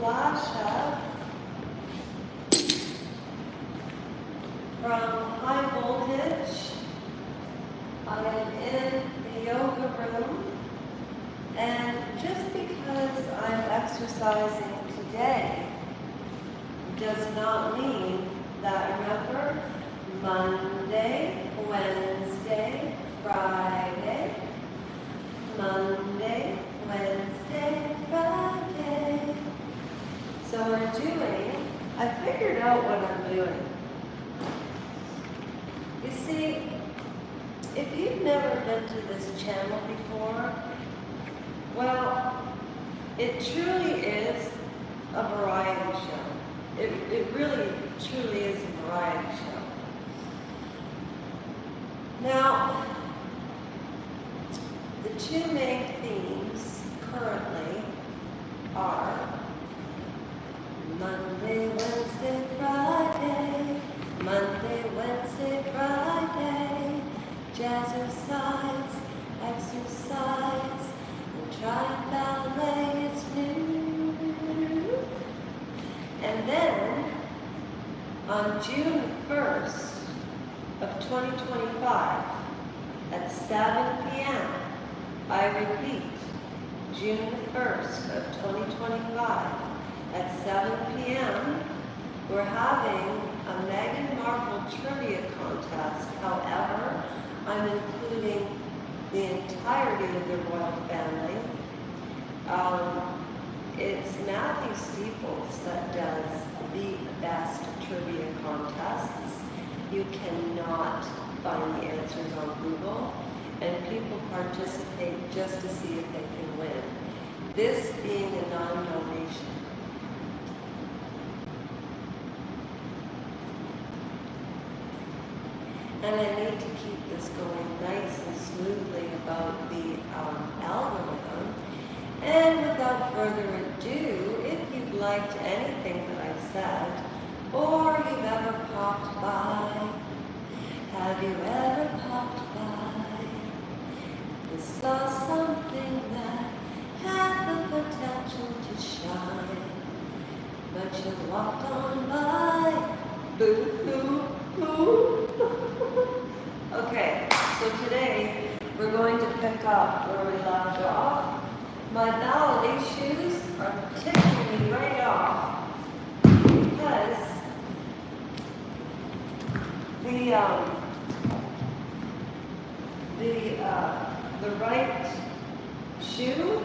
flash up from high voltage. I am in the yoga room, and just because I'm exercising today does not mean that, remember, Monday, Wednesday, Friday, Monday, Wednesday, Friday. So I figured out what I'm doing. You see, if you've never been to this channel before, well, it truly is a variety show. It really, truly is a variety show. Now, the two main themes currently are Monday, Wednesday, Friday, Monday, Wednesday, Friday, jazzercise, exercise, and try ballet, it's new. And then, on June 1st of 2025, at 7 p.m., I repeat, June 1st of 2025, at 7 p.m., we're having a Meghan Markle trivia contest. However, I'm including the entirety of the royal family. It's Matthew Steeples that does the best trivia contests. You cannot find the answers on Google, and people participate just to see if they can win. This being a non-donation. And I need to keep this going nice and smoothly about the algorithm. And without further ado, if you've liked anything that I've said, or you've ever popped by, have you ever popped by and saw something that had the potential to shine, but you walked on by, boo-hoo-hoo. Okay, so today we're going to pick up where we left off. My ballet shoes are ticking me right off because the right shoe,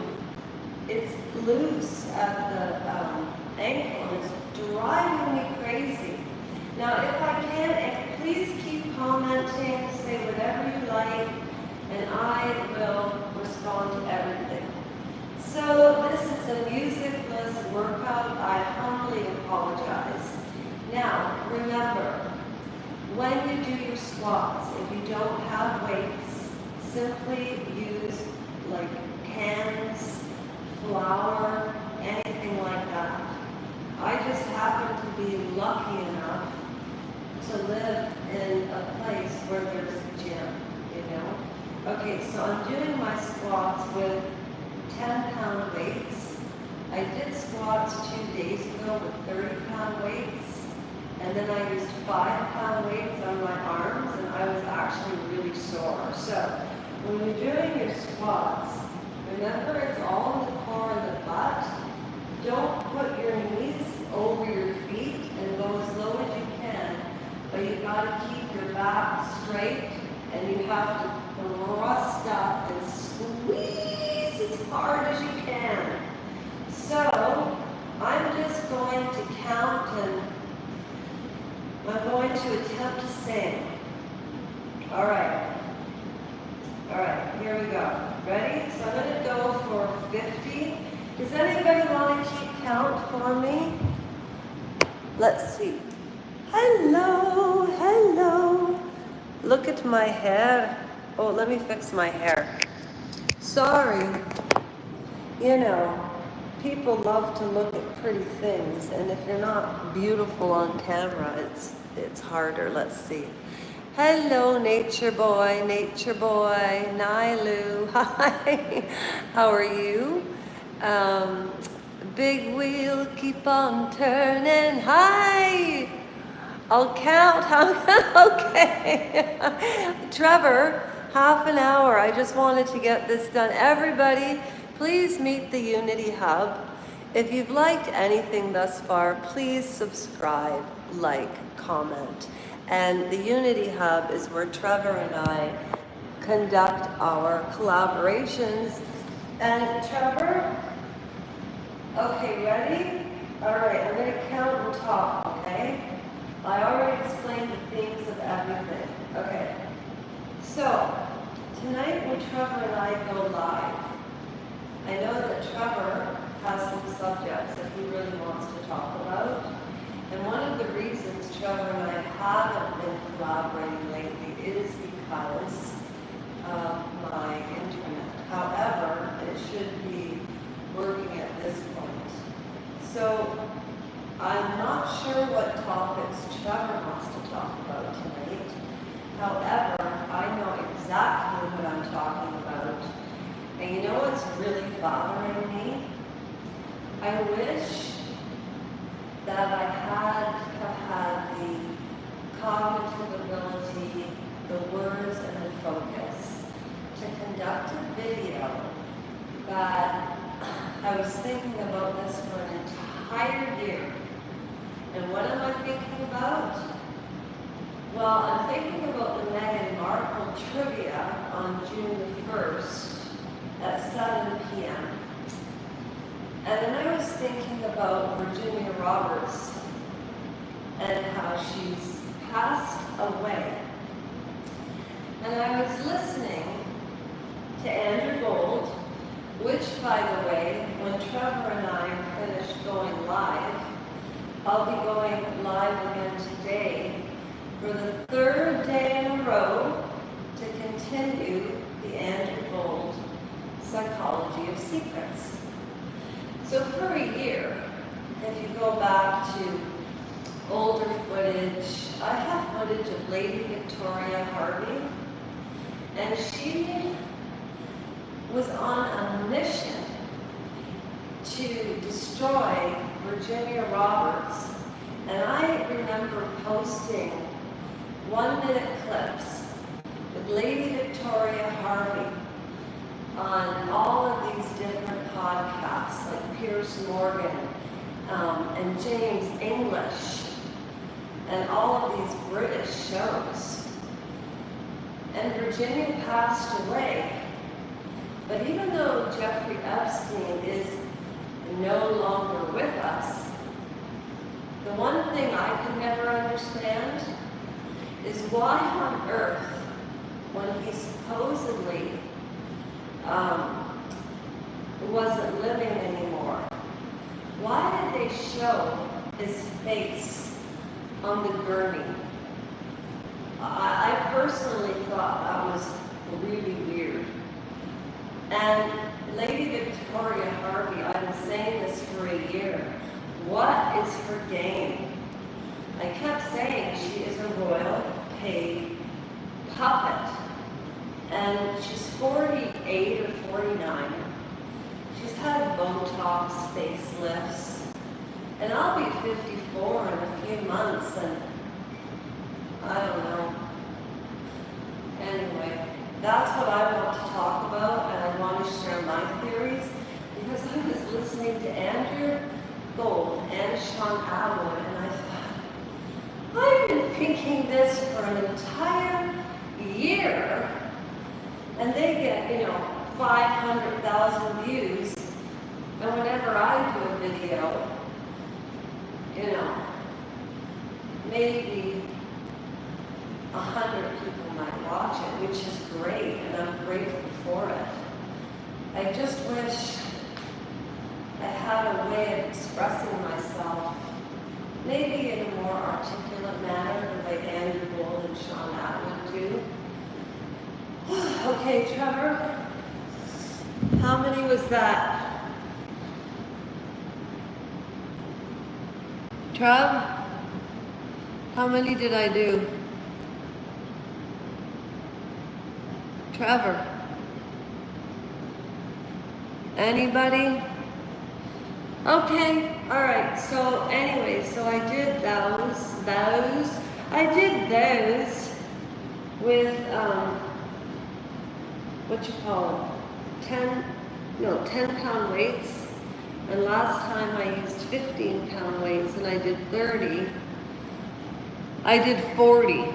it's loose at the ankle and it's driving me crazy. Now, if I can, please keep commenting, say whatever you like, and I will respond to everything. So this is a musicless workout. I humbly apologize. Now, remember, when you do your squats, if you don't have weights, simply use like cans, flour, anything like that. I just happen to be lucky enough to live in a place where there's a gym, you know? Okay, so I'm doing my squats with 10-pound weights. I did squats 2 days ago with 30-pound weights, and then I used 5-pound weights on my arms, and I was actually really sore. So when you're doing your squats, remember it's all in the core and the butt. Don't put your knees over your feet and go as low as you can, but you've got to keep your back straight, and you have to thrust up and squeeze as hard as you can. So I'm just going to count, and I'm going to attempt to sing. All right, here we go. Ready? So I'm going to go for 50. Does anybody want to keep count for me? Let's see. Hello, hello. Look at my hair. Oh, let me fix my hair. Sorry. You know, people love to look at pretty things, and if you're not beautiful on camera, it's harder. Let's see. Hello, Nature Boy, Nilu. Hi. How are you? big wheel keep on turning. Hi! I'll count. Okay. Trevor, half an hour. I just wanted to get this done. Everybody, please meet the Unity Hub. If you've liked anything thus far, please subscribe, like, comment. And the Unity Hub is where Trevor and I conduct our collaborations. And Trevor, okay, ready? All right, I'm going to count and talk, okay? I already explained the themes of everything. Okay. So, tonight when Trevor and I go live, I know that Trevor has some subjects that he really wants to talk about. And one of the reasons Trevor and I haven't been collaborating lately is because of my internet. However, it should be working at this point. So, I'm not sure what topics Trevor wants to talk about tonight. However, I know exactly what I'm talking about. And you know what's really bothering me? I wish that I have had the cognitive ability, the words, and the focus to conduct a video that I was thinking about this for an entire year. And what am I thinking about? Well, I'm thinking about the Meghan Markle trivia on June the 1st at 7 p.m. And then I was thinking about Virginia Roberts and how she's passed away. And I was listening to Andrew Gold, which, by the way, when Trevor and I are finished going live, I'll be going live again today for the third day in a row to continue the Andrew Gold Psychology of Secrets. So for a year, if you go back to older footage, I have footage of Lady Victoria Harvey, and she was on a mission to destroy Virginia Roberts. And I remember posting 1-minute clips with Lady Victoria Harvey on all of these different podcasts, like Piers Morgan and James English, and all of these British shows. And Virginia passed away. But even though Jeffrey Epstein is no longer with us, the one thing I could never understand is why on earth, when he supposedly wasn't living anymore, why did they show his face on the gurney? I personally thought that was really weird. And Lady Victoria Harvey, I've been saying this for a year. What is her game? I kept saying she is a royal paid puppet. And she's 48 or 49. She's had Botox facelifts. And I'll be 54 in a few months, and I don't know. Anyway, that's what I want to talk about, and I want to share my theories, because I was listening to Andrew Gold and Sean Atwood, and I thought, I've been thinking this for an entire year, and they get, 500,000 views, and whenever I do a video, maybe 100 people might watch it, which is great, and I'm grateful for it. I just wish I had a way of expressing myself, maybe in a more articulate manner than like Andrew Gold and Sean Atwood do. Okay, Trevor, how many was that? Trev, how many did I do? Trevor, anybody? Okay, alright, so anyway, so I did I did those with, what you call them, 10-pound weights. And last time I used 15-pound weights and I did 30. I did 40.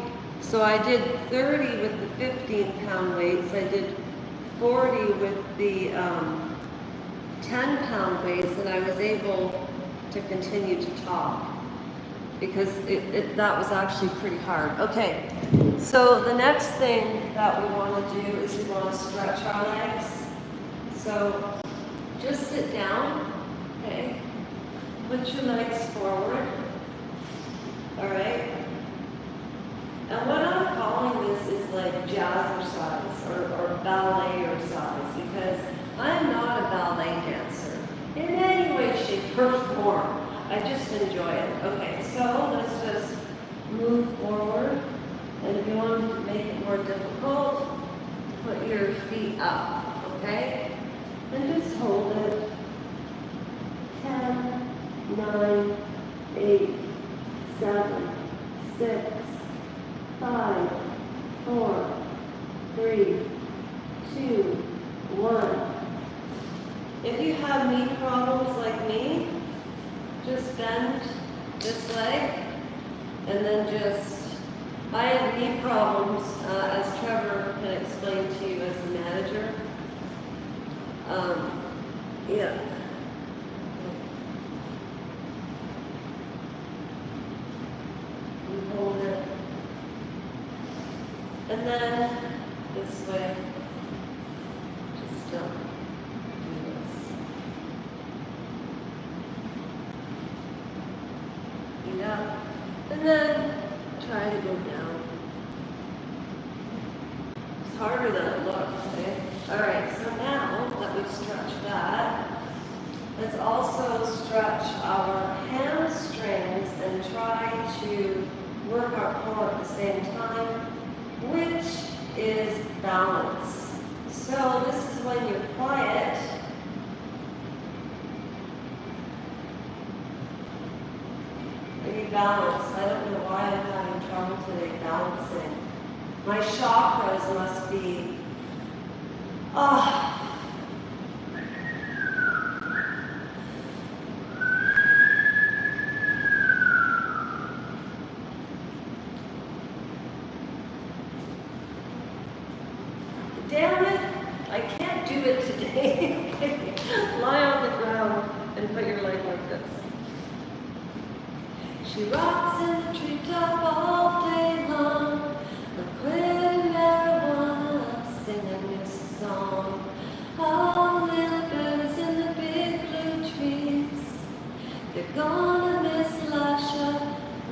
So I did 30 with the 15-pound weights. I did 40 with the 10-pound weights, and I was able to continue to talk because that was actually pretty hard. Okay, so the next thing that we want to do is we want to stretch our legs. So just sit down, okay? Put your legs forward, all right? And what I'm calling this is like jazzercise or ballet or size, because I'm not a ballet dancer in any way, shape, or form. I just enjoy it. Okay, so let's just move forward. And if you want to make it more difficult, put your feet up, okay? And just hold it. 10, 9, 8, 7, 6, 5, 4, 3, 2, 1. If you have knee problems like me, just bend this leg and then I have knee problems, as Trevor can explain to you as a manager. Yeah. You hold it. And then this way, just do this. Feet up, and then try to go down. It's harder than it looks, okay? All right, so now that we've stretched that, let's also stretch our hamstrings and try to work our core at the same time, which is balance. So this is when you're quiet. And you balance. I don't know why I'm having trouble today balancing. My chakras must be, damn it, I can't do it today. Lie on the ground and put your leg like this. She rocks in the treetop all day long, quitting marijuana, singing this song. All the little birds in the big blue trees, they're gonna miss Lasha,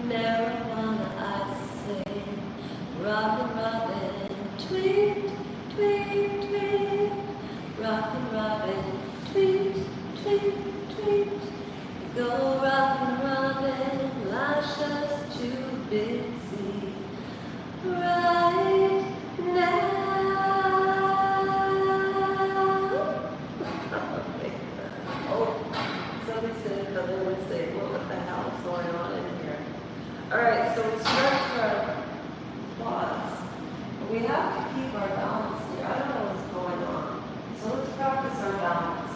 marijuana, I say. Robin, Robin, tweet, tweet, tweet. Rockin' Robin, tweet, tweet, tweet. Go rockin' Robin, Lasha's too busy right now. Oh, somebody's gonna come in and say, well, what the hell is going on in here? Alright, so we stretch our quads. We have to keep our balance here. I don't know what's going on. So let's practice our balance.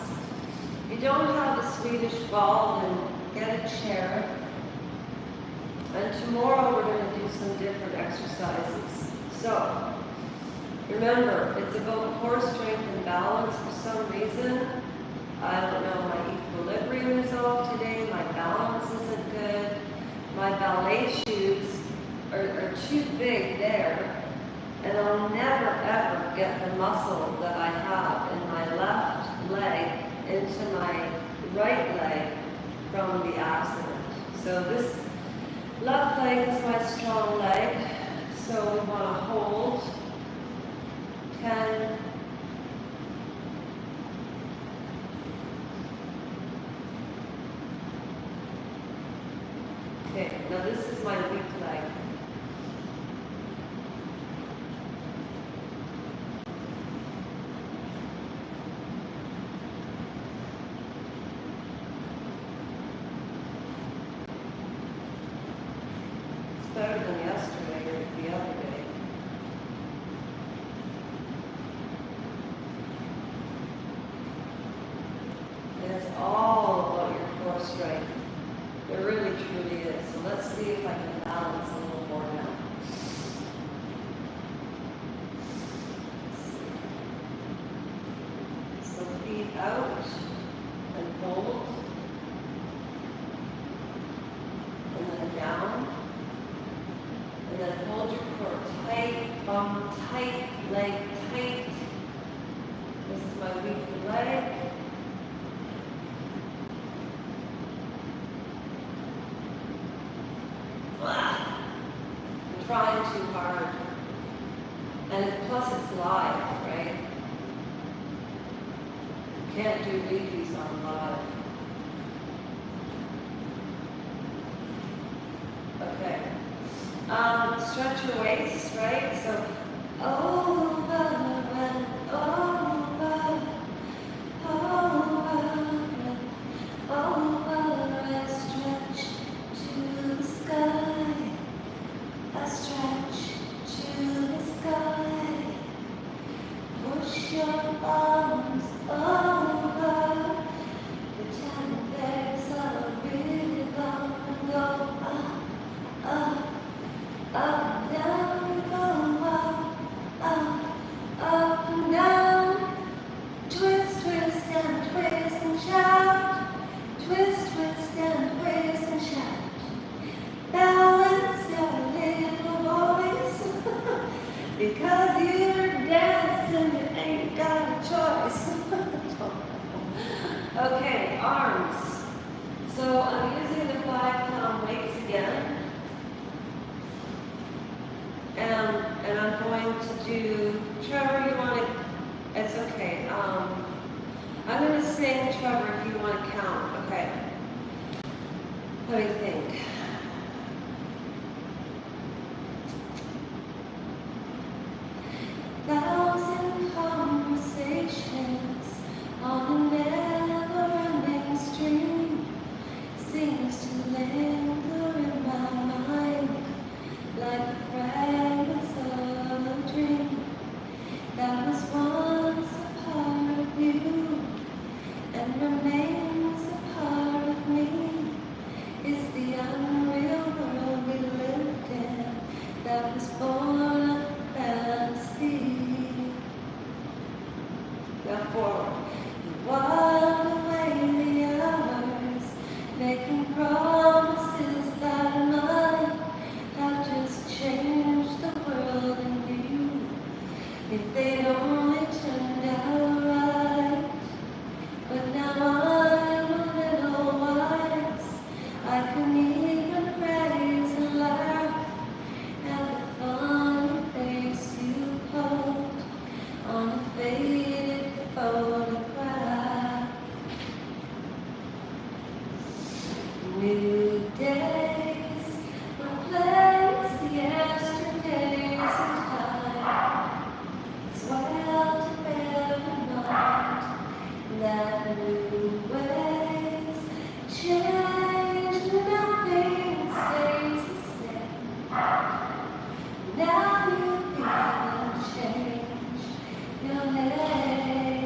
If you don't have a Swedish ball, then get a chair. And tomorrow we're going to do some different exercises. So, remember, it's about core strength and balance. For some reason, I don't know, my equilibrium is off today, my balance isn't good, my ballet shoes are too big there, and I'll never ever get the muscle that I have in my left leg into my right leg from the accident. So this left leg is my strong leg, so we want to hold 10, okay, now this is my weak leg. better than yesterday or the other day. And it's all about your core strength. It really truly is. So let's see if I can balance a little more now. So feet out and hold. And then down. And then hold your core tight, bum tight, leg tight. This is my weak leg. I'm trying too hard. And plus it's live, right? You can't do repeats on live. Okay. Stretch your waist, right? So over and over, I stretch to the sky. I stretch to the sky. Push your arms over. Pretend there's a rhythm and go up, up, up, down we go, up and down. Twist, twist and twist and shout. Twist, twist and twist and shout. Balance your little voice. Because you're dancing, you ain't got a choice. Okay, arms. So I'm using the 5-pound weights again. And I'm going to do, Trevor, you want to, it's okay. I'm going to sing, Trevor, if you want to count. Okay. Let me think. Thousand conversations on a never-ending stream seems to linger in my mind like the fragments of a dream that was once a part of you and remains a part of me. It's the unreal world we lived in that was born of fantasy. Now forward. You while away the hours, making promises that might have just changed the world and you, if they'd only turned out right. But now I'm a little wise. I can even praise and laugh at the funny face you hold on a faded photograph. New days replace the yesterdays in time. It's well to bear in mind that new ways change, nothing stays the same. Now you feel change your name.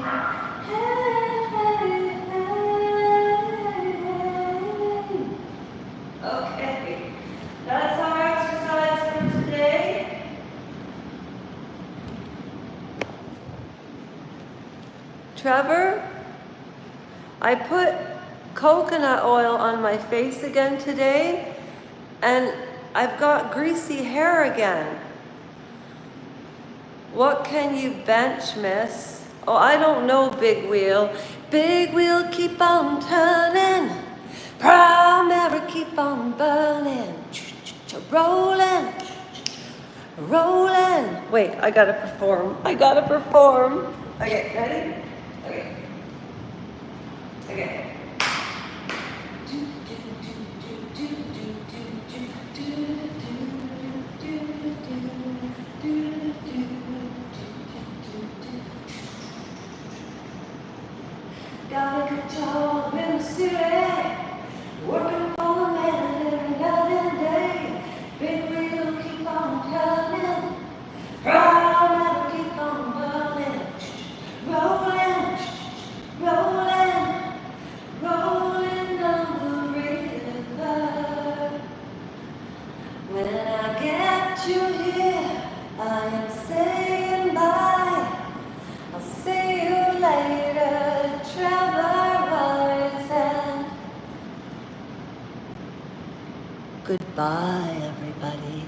Hey, hey, hey. Okay, that's our exercise for today. Trevor, I put coconut oil on my face again today, and I've got greasy hair again. What can you bench, miss? Oh, I don't know, big wheel. Big wheel, keep on turning. Primary, keep on burning. Rolling, rolling. Wait, I gotta perform. Okay, ready? Okay. Okay. Got a good job in the city, working for the man every night and day. Big wheel Goodbye, everybody.